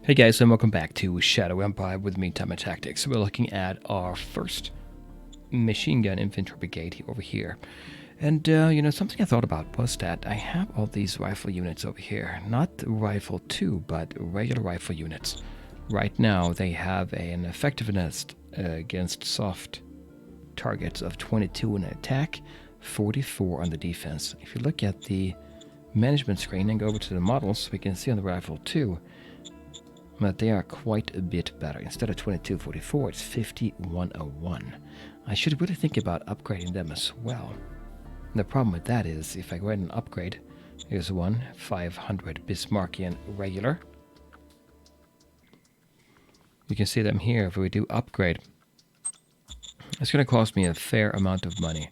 Hey guys, and welcome back to Shadow Empire with me, Time Tactics. We're looking at our first machine gun infantry brigade over here. And, something I thought about was that I have all these rifle units over here. Not rifle 2, but regular rifle units. Right now, they have an effectiveness against soft targets of 22 in attack, 44 on the defense. If you look at the management screen and go over to the models, we can see on the rifle 2, but they are quite a bit better. Instead of 2244, it's 5101. I should really think about upgrading them as well. And the problem with that is, if I go ahead and upgrade, here's one 500 Bismarckian regular. You can see them here. If we do upgrade, it's going to cost me a fair amount of money.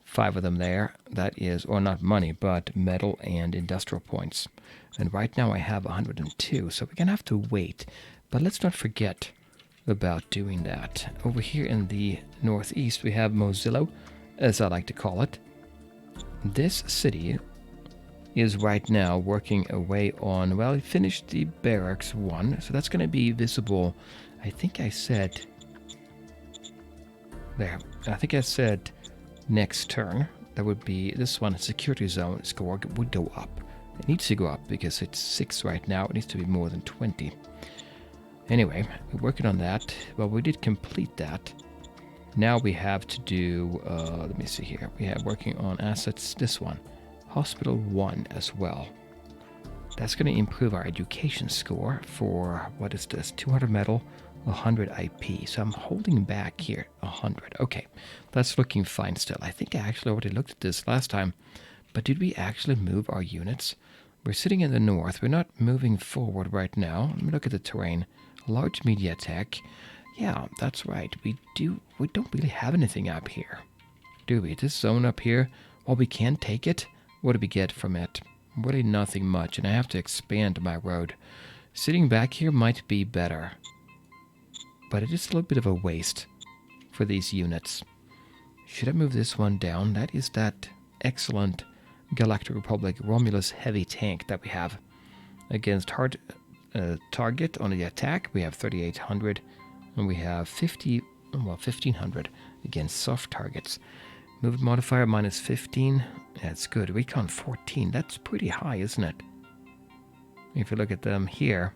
5 of them there. That is, or not money, but metal and industrial points. And right now I have 102, so we're going to have to wait. But let's not forget about doing that. Over here in the northeast, we have Mozillo, as I like to call it. This city is right now working away on, well, it finished the Barracks 1, so that's going to be visible. I think I said, there, I think I said next turn. That would be this one, security zone score would go up. It needs to go up because it's 6 right now. It needs to be more than 20. Anyway, we're working on that. Well, we did complete that. Now we have to do, let me see here. We have working on assets, this one. Hospital 1 as well. That's going to improve our education score for, what is this, 200 metal, 100 IP. So I'm holding back here, 100. Okay, that's looking fine still. I think I actually already looked at this last time. But did we actually move our units? We're sitting in the north. We're not moving forward right now. Let me look at the terrain. Large media attack. Yeah, that's right. We don't really have anything up here, do we? This zone up here, while we can take it, what do we get from it? Really nothing much, and I have to expand my road. Sitting back here might be better, but it is a little bit of a waste for these units. Should I move this one down? That is that excellent Galactic Republic Romulus heavy tank that we have against hard target on the attack. We have 3800, and we have 1500 against soft targets. Movement modifier minus 15. That's good. Recon 14. That's pretty high, isn't it? If you look at them here,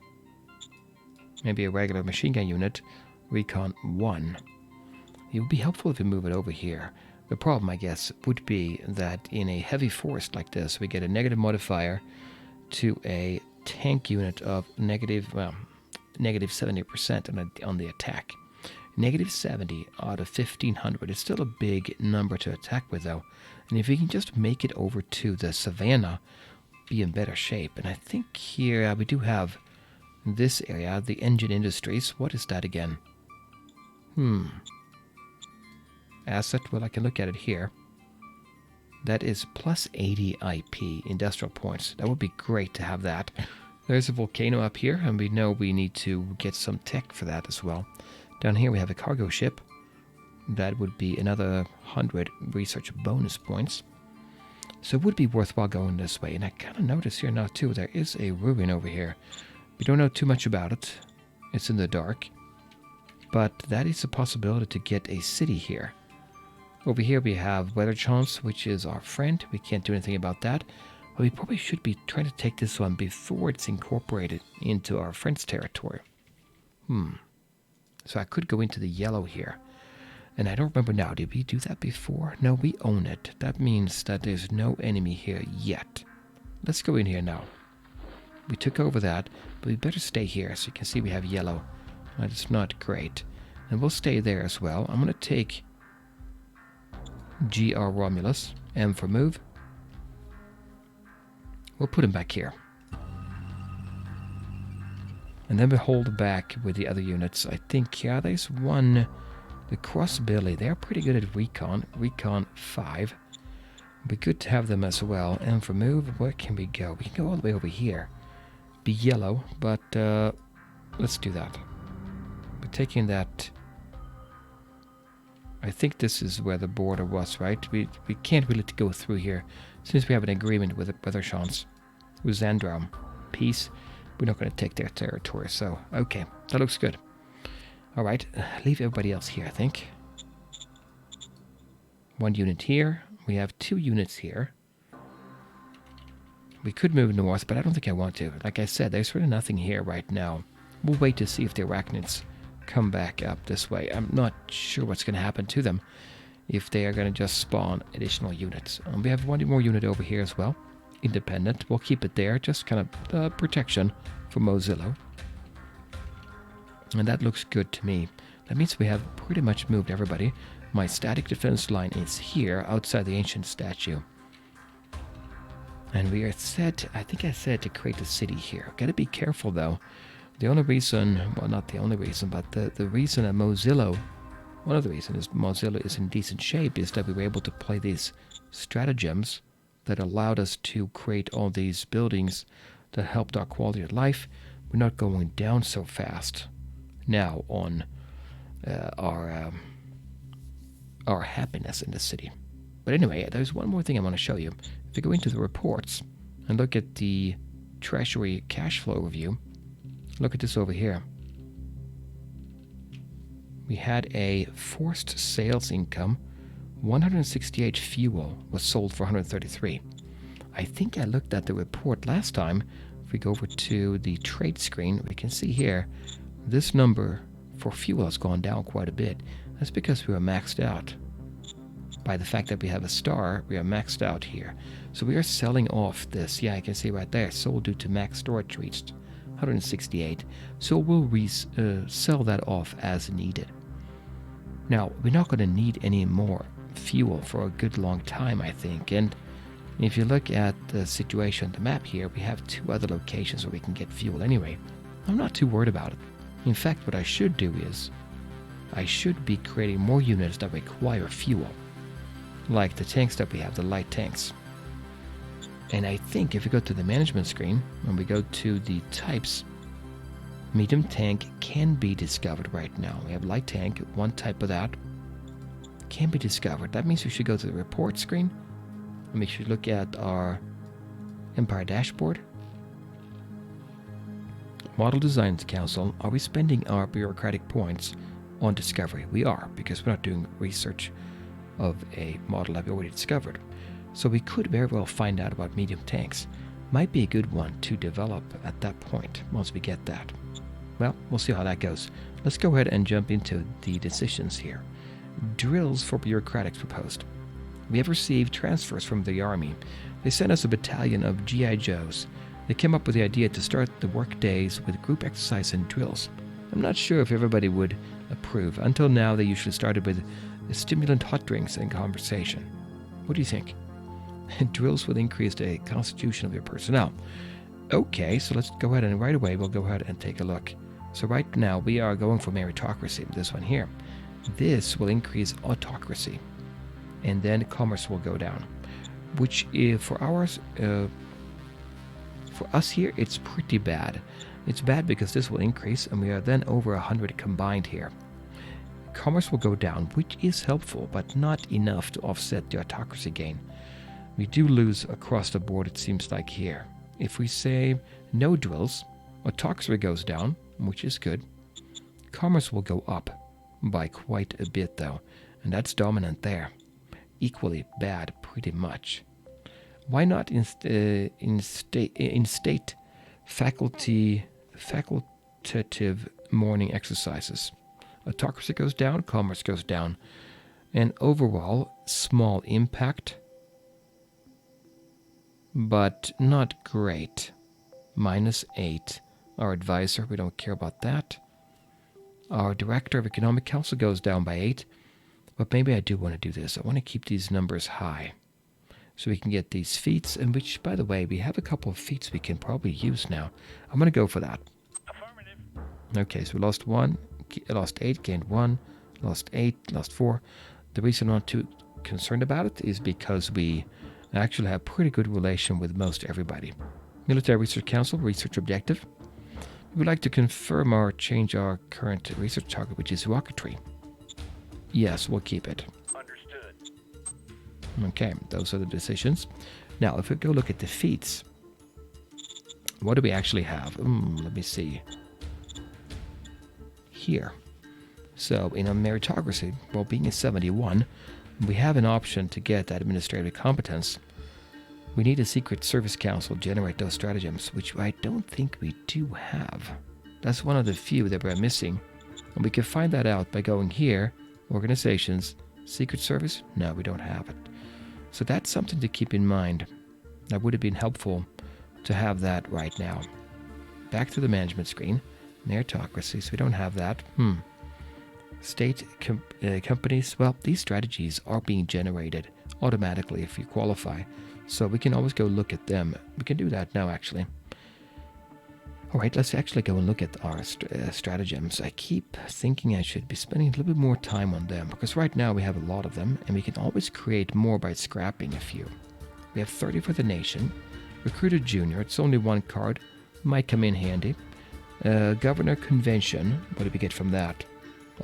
maybe a regular machine gun unit, Recon 1. It would be helpful if we move it over here. The problem, I guess, would be that in a heavy forest like this, we get a negative modifier to a tank unit of negative 70% on the attack. Negative 70 out of 1500 is still a big number to attack with, though. And if we can just make it over to the Savannah, be in better shape. And I think here we do have this area, the engine industries. What is that again? Asset, well, I can look at it here. That is plus 80 IP industrial points. That would be great to have that. There's a volcano up here, and we know we need to get some tech for that as well. Down here we have a cargo ship. That would be another 100 research bonus points. So it would be worthwhile going this way. And I kind of notice here now too, there is a ruin over here. We don't know too much about it. It's in the dark. But that is a possibility to get a city here. Over here we have Weather Chance, which is our friend. We can't do anything about that. But we probably should be trying to take this one before it's incorporated into our friend's territory. So I could go into the yellow here. And I don't remember now, did we do that before? No, we own it. That means that there's no enemy here yet. Let's go in here now. We took over that, but we better stay here. So you can see we have yellow. That is not great. And we'll stay there as well. I'm going to take GR Romulus, M for move. We'll put him back here. And then we hold back with the other units. I think, yeah, there's one, the Crossbilly. They're pretty good at recon. Recon 5. It'd be good to have them as well. M for move, where can we go? We can go all the way over here. Be yellow, but let's do that. We're taking that. I think this is where the border was, right? We can't really go through here since we have an agreement with Weather Chance. With Zandrom. Peace. We're not going to take their territory, so okay, that looks good. All right, leave everybody else here, I think. 1 unit here. We have 2 units here. We could move north, but I don't think I want to. Like I said, there's really nothing here right now. We'll wait to see if the arachnids come back up this way. I'm not sure what's going to happen to them if they are going to just spawn additional units. We have 1 more unit over here as well. Independent. We'll keep it there, just kind of protection for Mozilla. And that looks good to me. That means we have pretty much moved everybody. My static defense line is here, outside the ancient statue. And we are set, I think I said to create a city here. Gotta be careful though. The only reason, well not the only reason, but the reason that Mozilla, one of the reasons Mozilla is in decent shape is that we were able to play these stratagems that allowed us to create all these buildings that helped our quality of life. We're not going down so fast now on our happiness in the city. But anyway, there's one more thing I want to show you. If you go into the reports and look at the treasury cash flow review, look at this over here. We had a forced sales income. 168 fuel was sold for 133. I think I looked at the report last time. If we go over to the trade screen, we can see here this number for fuel has gone down quite a bit. That's because we were maxed out. By the fact that we have a star, we are maxed out here. So we are selling off this. Yeah, I can see right there. Sold due to max storage reached 168. So we'll sell that off as needed. Now, we're not going to need any more fuel for a good long time, I think. And if you look at the situation on the map here, we have 2 other locations where we can get fuel anyway. I'm not too worried about it. In fact, what I should do is I should be creating more units that require fuel, like the tanks that we have, the light tanks. And I think if we go to the management screen and we go to the types, medium tank can be discovered right now. We have light tank, 1 type of that can be discovered. That means we should go to the report screen and we should look at our Empire dashboard. Model Designs Council, are we spending our bureaucratic points on discovery? We are, because we're not doing research of a model that we already discovered. So we could very well find out about medium tanks. Might be a good one to develop at that point, once we get that. Well, we'll see how that goes. Let's go ahead and jump into the decisions here. Drills for bureaucratics proposed. We have received transfers from the Army. They sent us a battalion of G.I. Joes. They came up with the idea to start the work days with group exercise and drills. I'm not sure if everybody would approve. Until now, they usually started with stimulant hot drinks and conversation. What do you think? Drills will increase the constitution of your personnel. Okay, so let's go ahead and right away we'll go ahead and take a look. So right now we are going for meritocracy, this one here. This will increase autocracy, and then commerce will go down, which for ours, for us here, it's pretty bad. It's bad because this will increase, and we are then over 100 combined here. Commerce will go down, which is helpful, but not enough to offset the autocracy gain. We do lose across the board, it seems like here. If we say no drills, autocracy goes down, which is good. Commerce will go up by quite a bit, though, and that's dominant there. Equally bad, pretty much. Why not instate facultative morning exercises? Autocracy goes down, commerce goes down, and overall small impact, but not great. -8. Our advisor, we don't care about that. Our director of economic council goes down by 8, but maybe I do want to do this. I want to keep these numbers high so we can get these feats, and which, by the way, we have a couple of feats we can probably use now. I'm going to go for that. Affirmative. Okay, so we lost 1, lost 8, gained 1, lost 8, lost 4. The reason I'm not too concerned about it is because we actually have pretty good relation with most everybody. Military Research Council, research objective. We would like to confirm or change our current research target, which is rocketry. Yes, we'll keep it. Understood. Okay, those are the decisions. Now, if we go look at the feats, What do we actually have? Let me see. Here. So in a meritocracy, well, being a 71, we have an option to get administrative competence. We need a Secret Service Council to generate those stratagems, which I don't think we do have. That's one of the few that we're missing. And we can find that out by going here, organizations, Secret Service. No, we don't have it. So that's something to keep in mind. That would have been helpful to have that right now. Back to the management screen. Meritocracy, so we don't have that. State companies, well, these strategies are being generated automatically if you qualify. So we can always go look at them. We can do that now, actually. All right, let's actually go and look at our stratagems. I keep thinking I should be spending a little bit more time on them, because right now we have a lot of them, and we can always create more by scrapping a few. We have 30 for the nation. Recruiter Junior, it's only one card. Might come in handy. Governor Convention, what do we get from that?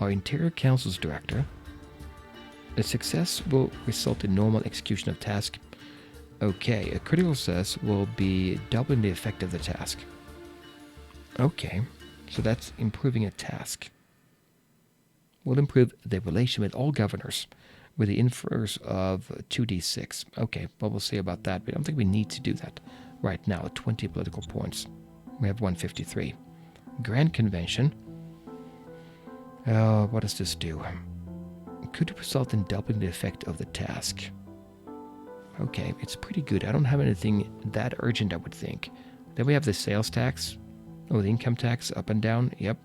Our Interior Council's Director. A success will result in normal execution of task. Okay, a critical success will be doubling the effect of the task. Okay, so that's improving a task. We'll improve the relation with all governors with the inverse of 2d6. Okay, well, we'll see about that, but I don't think we need to do that right now at 20 political points. We have 153. Grand Convention. What does this do? Could result in doubling the effect of the task. Okay, it's pretty good. I don't have anything that urgent, I would think. Then we have the sales tax. Oh, the income tax up and down. Yep.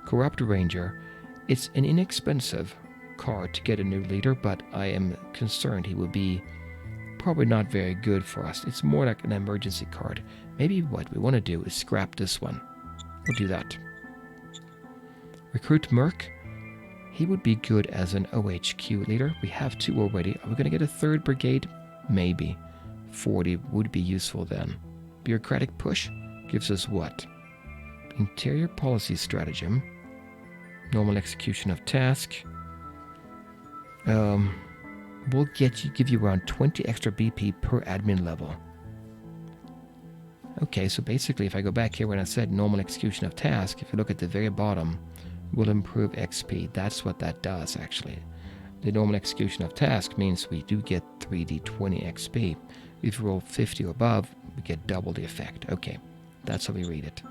Corrupt Ranger. It's an inexpensive card to get a new leader, but I am concerned he will be probably not very good for us. It's more like an emergency card. Maybe what we want to do is scrap this one. We'll do that. Recruit Merc. He would be good as an OHQ leader. We have 2 already. Are we going to get a 3rd brigade? Maybe. 40 would be useful then. Bureaucratic Push gives us what? Interior Policy Stratagem. Normal execution of task. We'll give you around 20 extra BP per admin level. Okay, so basically if I go back here when I said normal execution of task, if you look at the very bottom, we'll improve XP. That's what that does, actually. The normal execution of task means we do get 3d20 XP. If you roll 50 or above, we get double the effect. Okay, that's how we read it.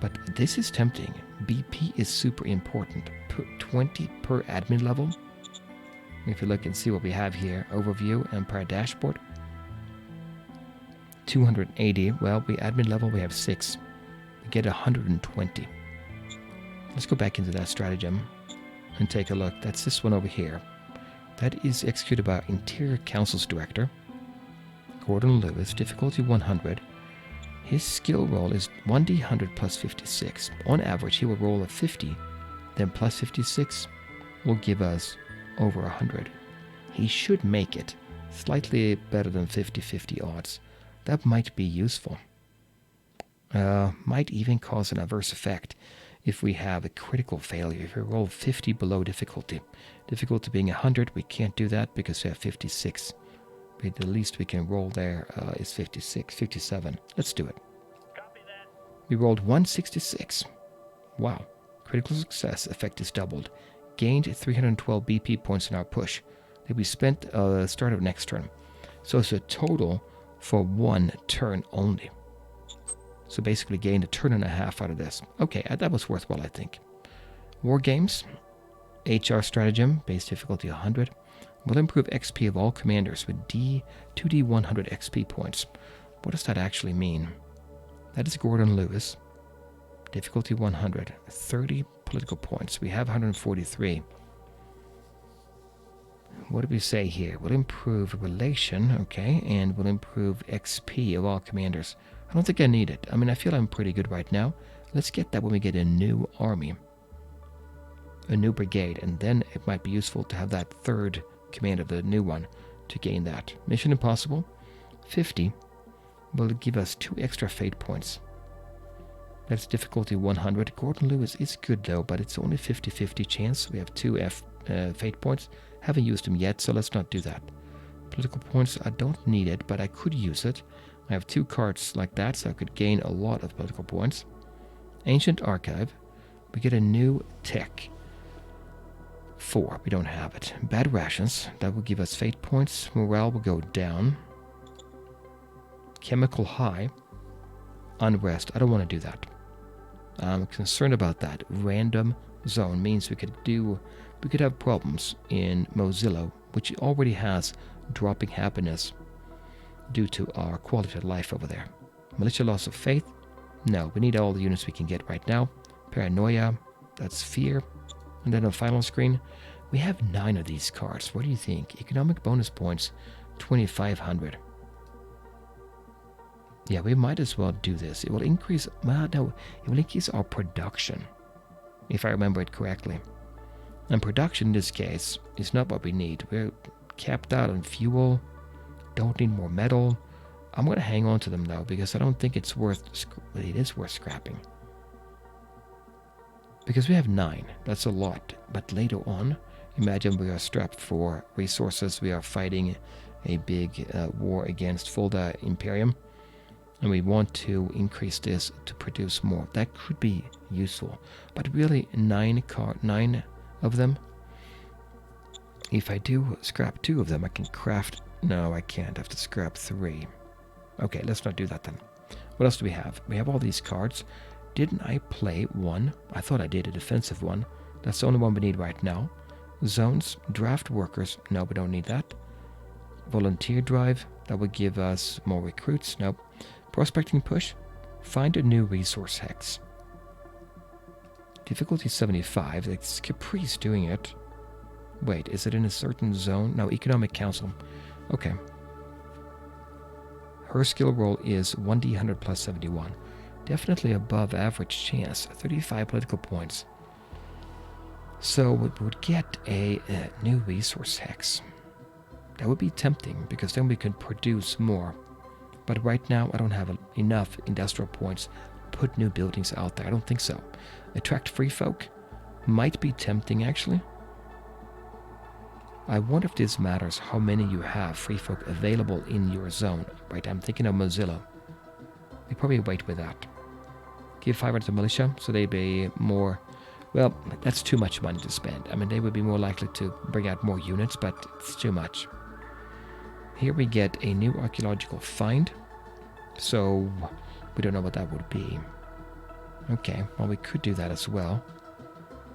But this is tempting. BP is super important. 20 per admin level. If you look and see what we have here, overview, Empire dashboard. 280, well, we admin level, we have 6. We get 120. Let's go back into that stratagem and take a look. That's this one over here. That is executed by Interior Council's Director, Gordon Lewis, difficulty 100. His skill roll is 1d100 plus 56. On average, he will roll a 50, then plus 56 will give us over 100. He should make it slightly better than 50-50 odds. That might be useful. Might even cause an adverse effect if we have a critical failure. If we roll 50 below difficulty. Difficulty being 100, we can't do that because we have 56. But the least we can roll there is 56, 57. Let's do it. Copy that. We rolled 166. Wow. Critical success effect is doubled. Gained 312 BP points in our push that we spent start of next turn. So it's a total for 1 turn only. So basically gained a turn and a half out of this. Okay, that was worthwhile, I think. War Games. HR Stratagem, base difficulty 100. Will improve XP of all commanders with 2d100 XP points. What does that actually mean? That is Gordon Lewis. Difficulty 100. 30 political points. We have 143. What do we say here? Will improve relation, okay, and will improve XP of all commanders. I don't think I need it. I mean, I feel I'm pretty good right now. Let's get that when we get a new army. A new brigade, and then it might be useful to have that 3rd command of the new one to gain that. Mission Impossible, 50, will give us 2 extra fate points. That's difficulty 100. Gordon Lewis is good though, but it's only 50-50 chance. We have 2 fate points. Haven't used them yet, so let's not do that. Political points, I don't need it, but I could use it. I have 2 cards like that, so I could gain a lot of political points. Ancient Archive. We get a new tech. 4. We don't have it. Bad Rations. That will give us fate points. Morale will go down. Chemical High. Unrest. I don't want to do that. I'm concerned about that. Random Zone means we could have problems in Mozilla, which already has dropping happiness due to our quality of life over there. Militia Loss of Faith. No, we need all the units we can get right now. Paranoia. That's fear. And then on final screen, we have 9 of these cards. What do you think? Economic bonus points, 2,500. Yeah, we might as well do this. It will increase, well, no, it will increase our production, if I remember it correctly. And production in this case is not what we need. We're capped out on fuel, don't need more metal. I'm going to hang on to them though, because I don't think it's worth, it is worth scrapping. Because we have 9, that's a lot. But later on, imagine we are strapped for resources. We are fighting a big war against Fulda Imperium. And we want to increase this to produce more. That could be useful. But really, 9 of them. If I do scrap 2 of them, I can craft... No, I can't. I have to scrap 3. Okay, let's not do that then. What else do we have? We have all these cards. Didn't I play one? I thought I did, a defensive one. That's the only one we need right now. Zones, draft workers. No, we don't need that. Volunteer drive. That would give us more recruits. Nope. Prospecting push. Find a new resource hex. Difficulty 75. It's Caprice doing it. Wait, is it in a certain zone? No, Economic Council. Okay. Her skill roll is 1d100 plus 71. Definitely above average chance. 35 political points. So we would get a new resource hex. That would be tempting, because then we could produce more. But right now, I don't have enough industrial points to put new buildings out there. I don't think so. Attract free folk might be tempting, actually. I wonder if this matters how many you have free folk available in your zone. Right, I'm thinking of Mozilla. We probably wait with that. Give 500 to militia, so they'd be more... Well, that's too much money to spend. I mean, they would be more likely to bring out more units, but it's too much. Here we get a new archaeological find. So, we don't know what that would be. Okay, well, we could do that as well.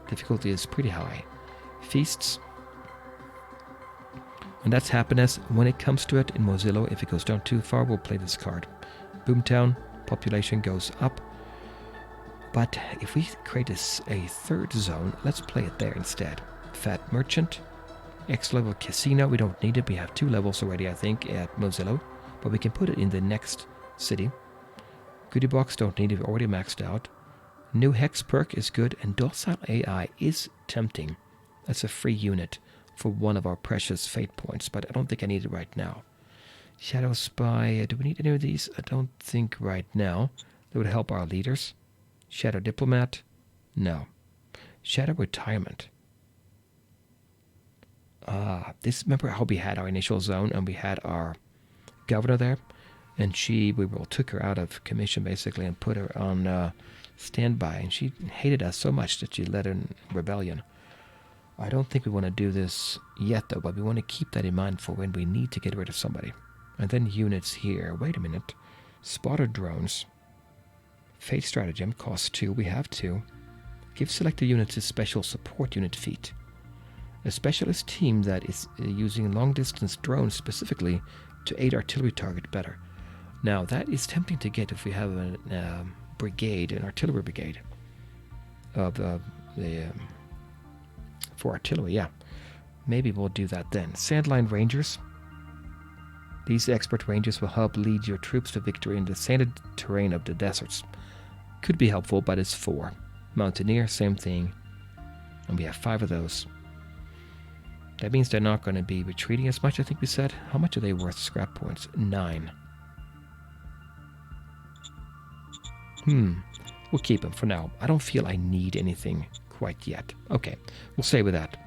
Difficulty is pretty high. Feasts. And that's happiness. When it comes to it in Mozilla, if it goes down too far, we'll play this card. Boomtown, population goes up. But if we create a 3rd zone, let's play it there instead. Fat Merchant. X-level Casino, we don't need it. We have 2 levels already, I think, at Mozilla. But we can put it in the next city. Goodie Box, don't need it. We're already maxed out. New Hex perk is good. And Docile AI is tempting. That's a free unit for one of our precious fate points. But I don't think I need it right now. Shadow Spy, do we need any of these? I don't think right now. That would help our leaders. Shadow Diplomat? No. Shadow Retirement. Remember how we had our initial zone and we had our governor there? And we took her out of commission basically and put her on standby. And she hated us so much that she led in rebellion. I don't think we want to do this yet though, but we want to keep that in mind for when we need to get rid of somebody. And then units here. Wait a minute. Spotter drones. Fate Stratagem costs 2. We have 2. Give selected units a special support unit feat. A specialist team that is using long-distance drones specifically to aid artillery target better. Now, that is tempting to get if we have a brigade, an artillery brigade. For artillery, yeah. Maybe we'll do that then. Sandline Rangers. These expert rangers will help lead your troops to victory in the sanded terrain of the deserts. Could be helpful, but it's 4. Mountaineer, same thing. And we have 5 of those. That means they're not going to be retreating as much, I think we said. How much are they worth scrap points? 9. We'll keep them for now. I don't feel I need anything quite yet. Okay, we'll stay with that.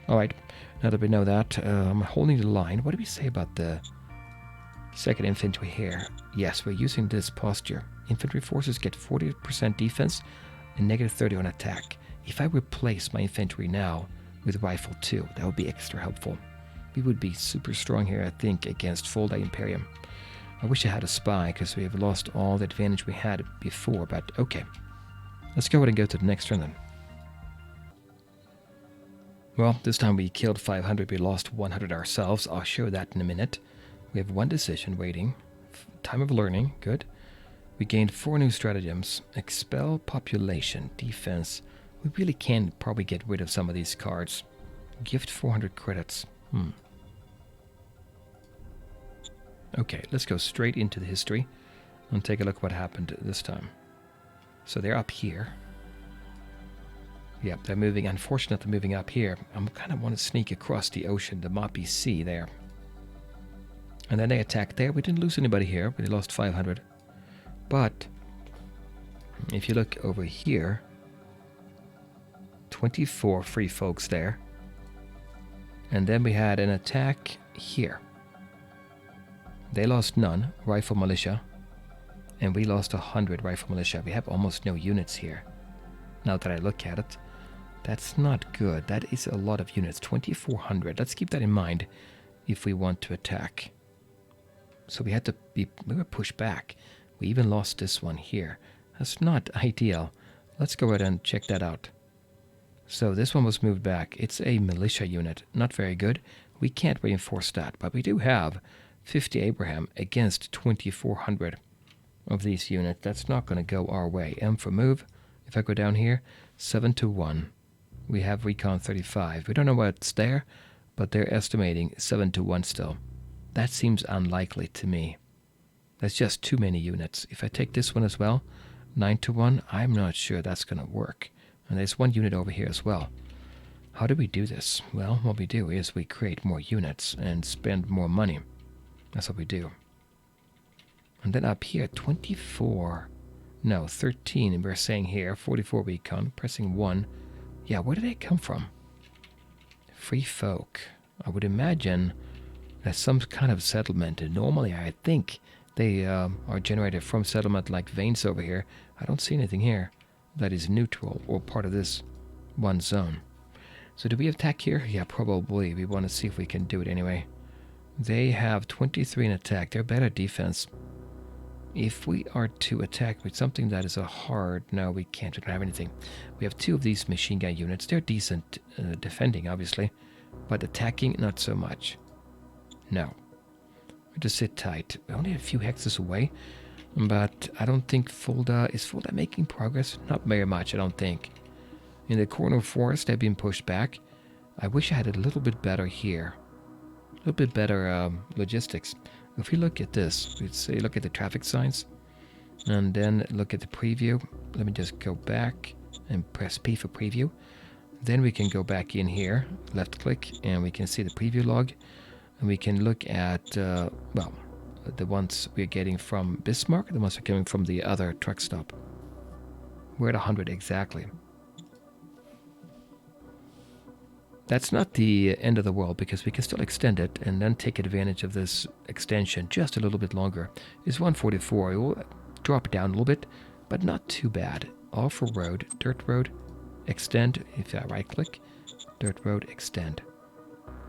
Alright, now that we know that, I'm holding the line. What did we say about the Second infantry here. Yes, we're using this posture. Infantry forces get 40% defense and negative 30 on attack. If I replace my infantry now with rifle 2, that would be extra helpful. We would be super strong here, I think, against Fulda Imperium. I wish I had a spy, because we have lost all the advantage we had before, but okay. Let's go ahead and go to the next turn then. Well, this time we killed 500, we lost 100 ourselves. I'll show that in a minute. We have one decision waiting. Time of learning, good. We gained 4 new stratagems. Expel population, defense. We really can probably get rid of some of these cards. Gift 400 credits. Okay, let's go straight into the history and take a look what happened this time. So they're up here. Yep, they're moving. Unfortunately, moving up here. I kind of want to sneak across the ocean, the Mapi Sea there. And then they attacked there. We didn't lose anybody here. We lost 500. But if you look over here, 24 free folks there. And then we had an attack here. They lost none, rifle militia. And we lost 100 rifle militia. We have almost no units here. Now that I look at it, that's not good. That is a lot of units, 2,400. Let's keep that in mind if we want to attack. So we were pushed back. We even lost this one here. That's not ideal. Let's go ahead and check that out. So this one was moved back. It's a militia unit. Not very good. We can't reinforce that, but we do have 50 Abraham against 2,400 of these units. That's not going to go our way. M for move. If I go down here, 7-1. We have recon 35. We don't know what's there, but they're estimating 7-1 still. That seems unlikely to me. That's just too many units. If I take this one as well, 9-1, I'm not sure that's going to work. And there's one unit over here as well. How do we do this? Well, what we do is we create more units and spend more money. That's what we do. And then up here, 24... No, 13, and we're saying here, 44 recon, pressing 1. Yeah, where did they come from? Free folk. I would imagine that's some kind of settlement. And normally, I think they are generated from settlement like veins over here. I don't see anything here that is neutral or part of this one zone. So do we attack here? Yeah, probably. We want to see if we can do it anyway. They have 23 in attack. They're better defense. If we are to attack with something that is a hard... No, we can't. We don't have anything. We have 2 of these machine gun units. They're decent defending, obviously. But attacking, not so much. No. We just sit tight. We're only a few hexes away. But I don't think Fulda... Is Fulda making progress? Not very much, I don't think. In the corner forest, they've been pushed back. I wish I had a little bit better here. A little bit better logistics. If we look at this, let's say look at the traffic signs, and then look at the preview. Let me just go back and press P for preview. Then we can go back in here, left click, and we can see the preview log. And we can look at, well, the ones we're getting from Bismarck, the ones we're getting from the other truck stop. We're at 100 exactly. That's not the end of the world, because we can still extend it and then take advantage of this extension just a little bit longer. It's 144. It will drop down a little bit, but not too bad. All for road, dirt road, extend. If I right click, dirt road, extend.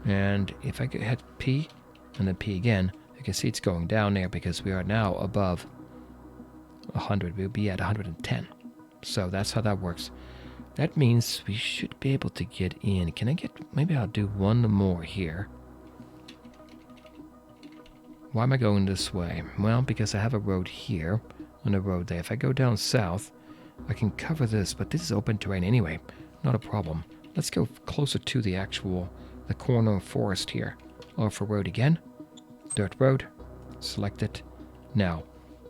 And if I hit P and then P again, you can see it's going down there because we are now above 100. We'll be at 110. So that's how that works. That means we should be able to get in. Can I get... Maybe I'll do one more here. Why am I going this way? Well, because I have a road here and a road there. If I go down south, I can cover this, but this is open terrain anyway. Not a problem. Let's go closer to the corner forest here. Off a road again. Dirt road. Select it. Now,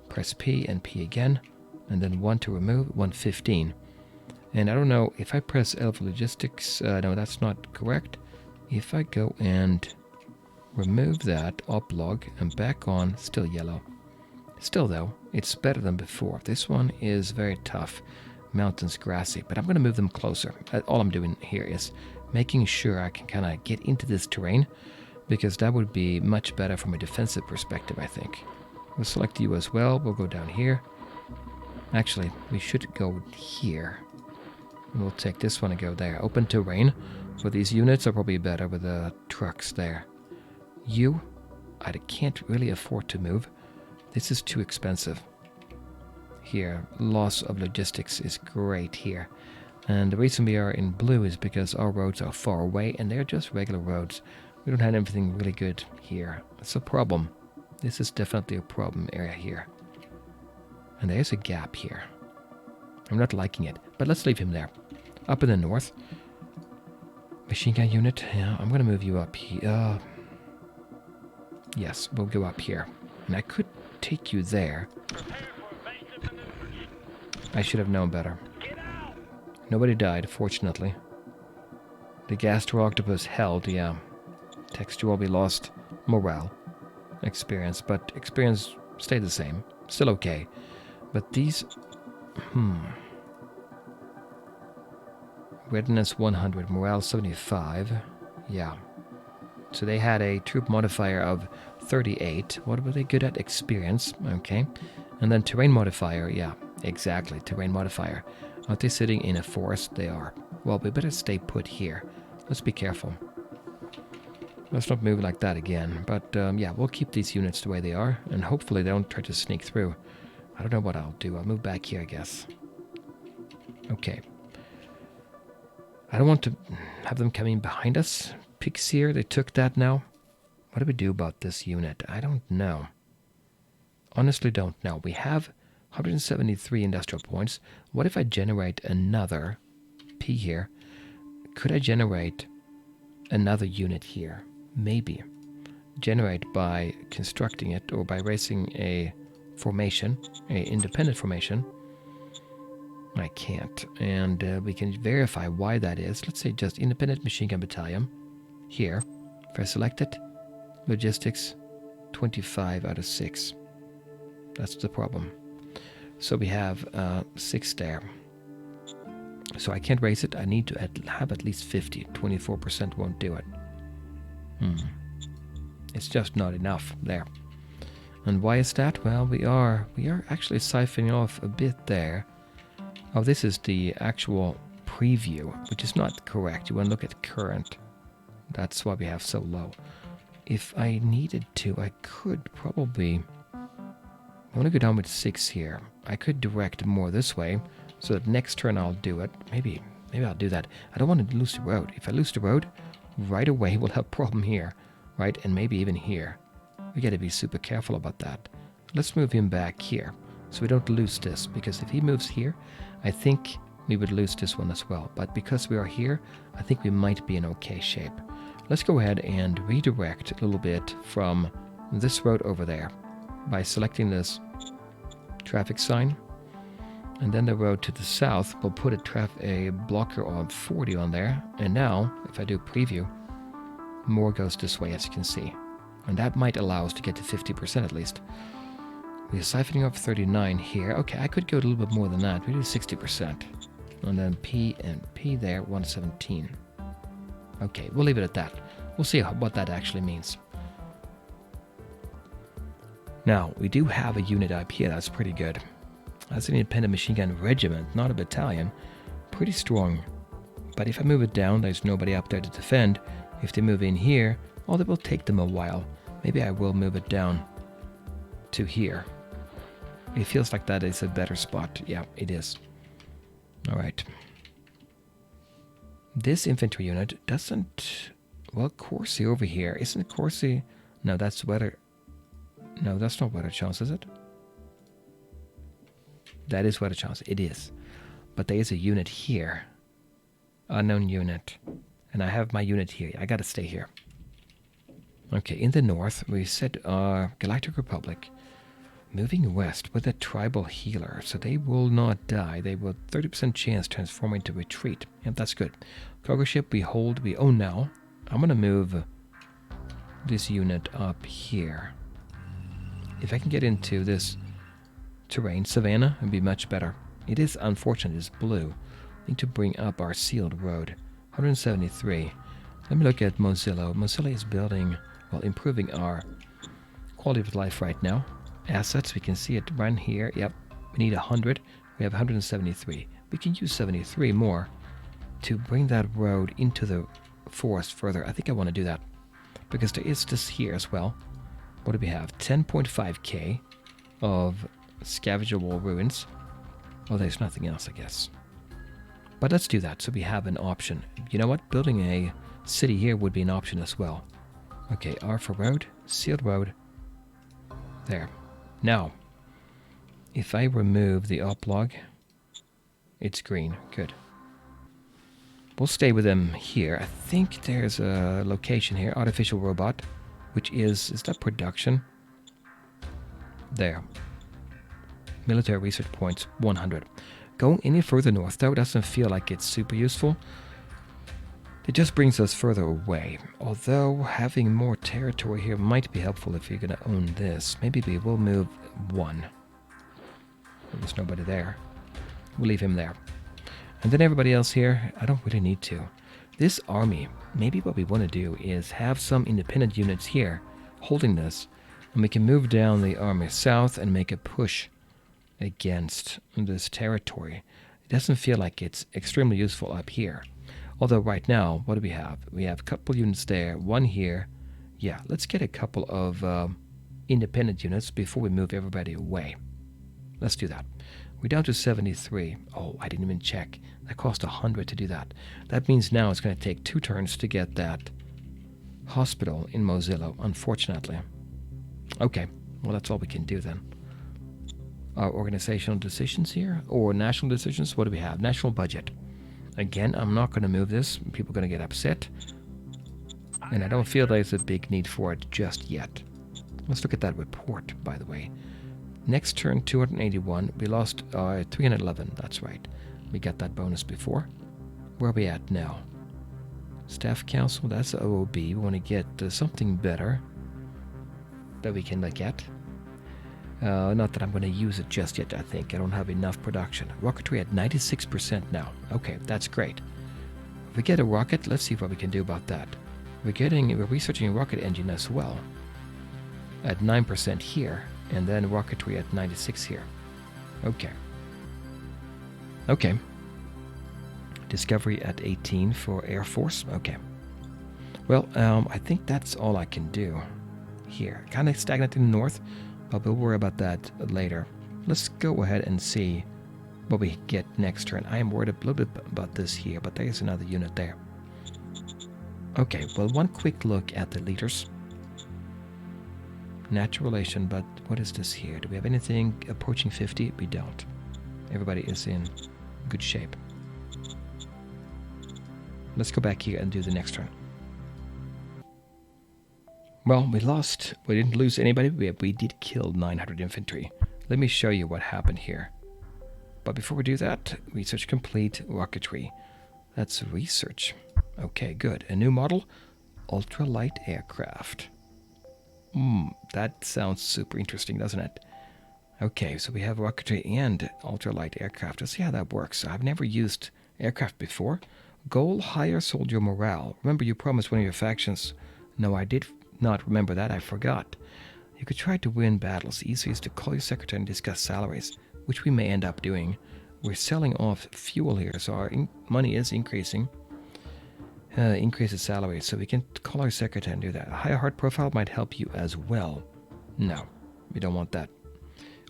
press P and P again. And then 1 to remove, 115. And I don't know, if I press L for logistics, no, that's not correct. If I go and remove that, uplog, and back on, still yellow. Still though, it's better than before. This one is very tough. Mountains grassy, but I'm going to move them closer. All I'm doing here is making sure I can kind of get into this terrain because that would be much better from a defensive perspective, I think. We'll select you as well. We'll go down here. Actually, we should go here. We'll take this one and go there. Open terrain. For these units are probably better with the trucks there. You, I can't really afford to move. This is too expensive. Here, loss of logistics is great here. And the reason we are in blue is because our roads are far away and they're just regular roads. We don't have anything really good here. It's a problem. This is definitely a problem area here. And there's a gap here. I'm not liking it, but let's leave him there. Up in the north. Machine gun unit. Yeah, I'm going to move you up here. Yes, we'll go up here. And I could take you there. I should have known better. Nobody died, fortunately. The Gaster Octopus held, yeah. Textual, we lost morale. Experience, but experience stayed the same. Still okay. But these... Readiness 100, morale 75. Yeah. So they had a troop modifier of 38. What were they good at? Experience. Okay. And then terrain modifier. Yeah, exactly. Terrain modifier. Aren't they sitting in a forest? They are. Well, we better stay put here. Let's be careful. Let's not move like that again. But yeah, we'll keep these units the way they are. And hopefully they don't try to sneak through. I don't know what I'll do. I'll move back here, I guess. Okay. I don't want to have them coming behind us. Pigs here, they took that now. What do we do about this unit? I don't know. Honestly don't know. We have 173 industrial points. What if I generate another P here? Could I generate another unit here? Maybe. Generate by constructing it or by raising a formation, a independent formation. I can't. And we can verify why that is. Let's say just independent machine gun battalion. Here. If I select it, logistics 25 out of 6. That's the problem. So we have 6 there. So I can't raise it. I need to have at least 50. 24% won't do it. It's just not enough there. And why is that? Well, we are actually siphoning off a bit there. Oh, this is the actual preview, which is not correct. You want to look at current. That's why we have so low. If I needed to, I could probably... I want to go down with 6 here. I could direct more this way, so that next turn I'll do it. Maybe I'll do that. I don't want to lose the road. If I lose the road, right away we'll have a problem here, right? And maybe even here. We got to be super careful about that. Let's move him back here, so we don't lose this, because if he moves here, I think we would lose this one as well. But because we are here, I think we might be in okay shape. Let's go ahead and redirect a little bit from this road over there by selecting this traffic sign. And then the road to the south, we'll put a blocker of 40 on there. And now, if I do preview, more goes this way, as you can see. And that might allow us to get to 50% at least. We're siphoning off 39 here. Okay, I could go a little bit more than that. We do 60%. And then P and P there, 117. Okay, we'll leave it at that. We'll see what that actually means. Now, we do have a unit up here. That's pretty good. That's an independent machine gun regiment, not a battalion. Pretty strong. But if I move it down, there's nobody up there to defend. If they move in here, well, it will take them a while. Maybe I will move it down to here. It feels like that is a better spot. Yeah, it is. All right. This infantry unit doesn't... Well, Corsi over here. Isn't Corsi... No, that's weather... No, that's not weather chance, is it? That is weather chance. It is. But there is a unit here. Unknown unit. And I have my unit here. I gotta stay here. Okay, in the north, we set Galactic Republic moving west with a tribal healer. So they will not die. They will 30% chance transforming to retreat. Yep, that's good. Cargo ship we hold, we own now. I'm gonna move this unit up here. If I can get into this terrain, Savannah, would be much better. It is unfortunate, it's blue. Need to bring up our sealed road. 173. Let me look at Mozilla. Mozilla is building well, improving our quality of life right now. Assets, we can see it right here. Yep, we need 100. We have 173. We can use 73 more to bring that road into the forest further. I think I want to do that because there is this here as well. What do we have? 10.5k of scavengeable ruins. Well, there's nothing else, I guess. But let's do that so we have an option. You know what? Building a city here would be an option as well. Okay, R for road, sealed road. There. Now, if I remove the up log, it's green. Good. We'll stay with them here. I think there's a location here, artificial robot, which is that production? There. Military research points, 100. Going any further north, though, doesn't feel like it's super useful. It just brings us further away. Although having more territory here might be helpful if you're going to own this. Maybe we will move one. There's nobody there. We'll leave him there. And then everybody else here, I don't really need to. This army, maybe what we want to do is have some independent units here holding this. And we can move down the army south and make a push against this territory. It doesn't feel like it's extremely useful up here. Although right now, what do we have? We have a couple units there, one here. Yeah, let's get a couple of independent units before we move everybody away. Let's do that. We're down to 73. Oh, I didn't even check. That cost 100 to do that. That means now it's going to take 2 turns to get that hospital in Mozilla, unfortunately. Okay, well that's all we can do then. Our organizational decisions here, or national decisions, what do we have? National budget. Again, I'm not going to move this. People are going to get upset. And I don't feel there's a big need for it just yet. Let's look at that report, by the way. Next turn, 281. We lost 311. That's right. We got that bonus before. Where are we at now? Staff Council, that's OOB. We want to get something better that we can look at. Not that I'm going to use it just yet, I think. I don't have enough production. Rocketry at 96% now. Okay, that's great. If we get a rocket, let's see what we can do about that. We're researching a rocket engine as well. At 9% here, and then rocketry at 96 here. Okay. Okay. Discovery at 18 for Air Force. Okay. Well, I think that's all I can do here. Kind of stagnant in the north, but we'll worry about that later. Let's go ahead and see what we get next turn. I am worried a little bit about this here, but there is another unit there. Okay, well, one quick look at the leaders. Natural relation, but what is this here? Do we have anything approaching 50? We don't. Everybody is in good shape. Let's go back here and do the next turn. Well, we didn't lose anybody, we did kill 900 infantry. Let me show you what happened here. But before we do that, research complete, rocketry. That's research. Okay, good. A new model, ultralight aircraft. That sounds super interesting, doesn't it? Okay, so we have rocketry and ultralight aircraft. Let's see how that works. I've never used aircraft before. Goal, higher soldier morale. Remember you promised one of your factions. No, I did not remember that. I forgot. You could try to win battles. Easy is to call your secretary and discuss salaries, which we may end up doing. We're selling off fuel here, so our money is increasing. Increases salary, so we can call our secretary and do that. A higher heart profile might help you as well. No, we don't want that.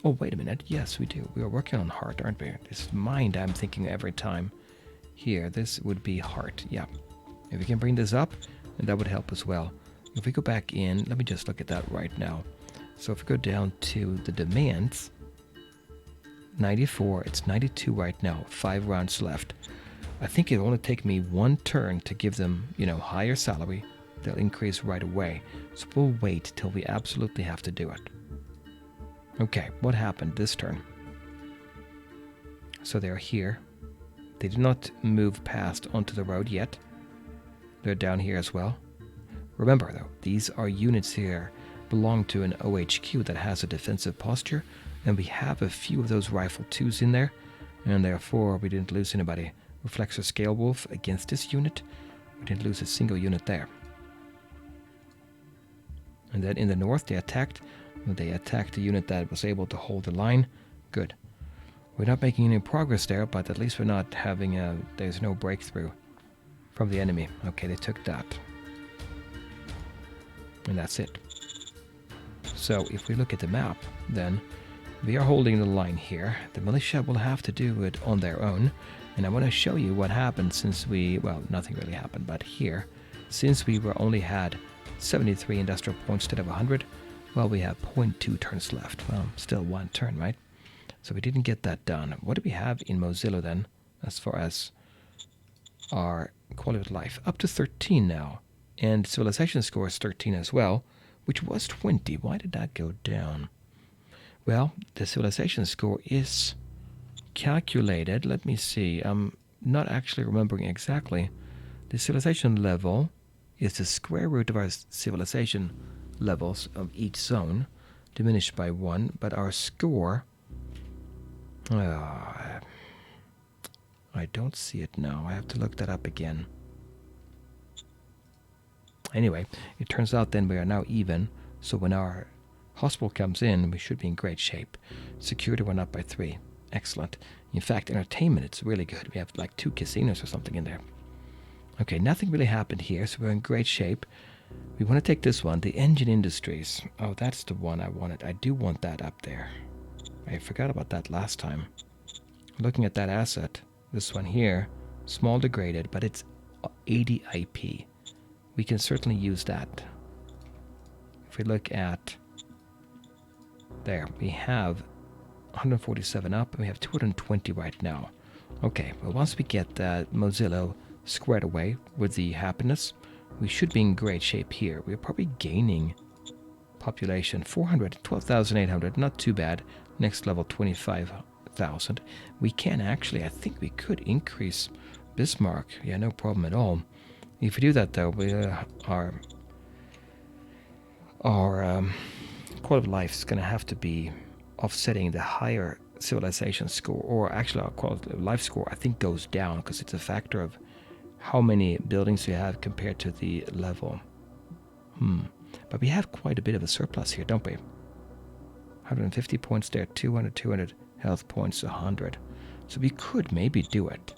Oh, wait a minute. Yes, we do. We are working on heart, aren't we? This mind I'm thinking every time. Here, this would be heart. Yeah. If we can bring this up, that would help as well. If we go back in, let me just look at that right now. So if we go down to the demands, 94, it's 92 right now, 5 rounds left. I think it'll only take me 1 turn to give them, higher salary. They'll increase right away. So we'll wait till we absolutely have to do it. Okay, what happened this turn? So they're here. They did not move past onto the road yet. They're down here as well. Remember though, these are units here belong to an OHQ that has a defensive posture, and we have a few of those rifle 2s in there, and therefore we didn't lose anybody. Reflexor Scale Wolf against this unit. We didn't lose a single unit there. And then in the north, they attacked. They attacked the unit that was able to hold the line. Good. We're not making any progress there, but at least we're not having a... There's no breakthrough from the enemy. Okay, they took that. And that's it. So if we look at the map, then we are holding the line here. The militia will have to do it on their own. And I want to show you what happened since we... Well, nothing really happened, but here, since we were only had 73 industrial points instead of 100, well, we have 0.2 turns left. Well, still one turn, right? So we didn't get that done. What do we have in Mozilla then, as far as our quality of life? Up to 13 now. And civilization score is 13 as well, which was 20. Why did that go down? Well, the civilization score is calculated. Let me see. I'm not actually remembering exactly. The civilization level is the square root of our civilization levels of each zone, diminished by 1, but our score... I don't see it now. I have to look that up again. Anyway, it turns out then we are now even, so when our hospital comes in, we should be in great shape. Security went up by 3. Excellent. In fact, entertainment, it's really good. We have like 2 casinos or something in there. Okay, nothing really happened here, so we're in great shape. We want to take this one, the engine industries. Oh, that's the one I wanted. I do want that up there. I forgot about that last time. Looking at that asset, this one here, small degraded, but it's 80 IP. We can certainly use that. If we look at there, we have 147 up, and we have 220 right now. Okay, well, once we get Mozilla squared away with the happiness, we should be in great shape here. We're probably gaining population. 400, 12,800, not too bad. Next level, 25,000. We can actually, I think we could increase Bismarck. Yeah, no problem at all. If we do that, though, we, our quality of life is going to have to be offsetting the higher civilization score, or actually our quality of life score, I think, goes down because it's a factor of how many buildings you have compared to the level. But we have quite a bit of a surplus here, don't we? 150 points there, 200 health points, 100. So we could maybe do it.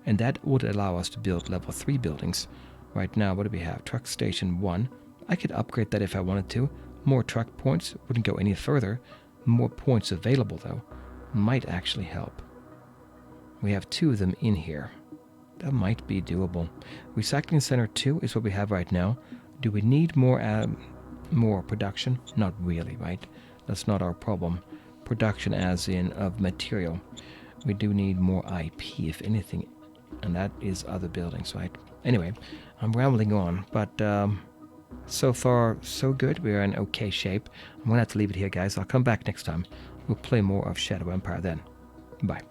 And that would allow us to build level 3 buildings. Right now, what do we have? Truck station 1. I could upgrade that if I wanted to. More truck points, wouldn't go any further. More points available, though, might actually help. We have 2 of them in here. That might be doable. Recycling center 2 is what we have right now. Do we need more production? Not really, right? That's not our problem. Production as in of material. We do need more IP, if anything, and that is other buildings, right? Anyway, I'm rambling on, but so far, so good. We're in okay shape. I'm going to have to leave it here, guys. I'll come back next time. We'll play more of Shadow Empire then. Bye.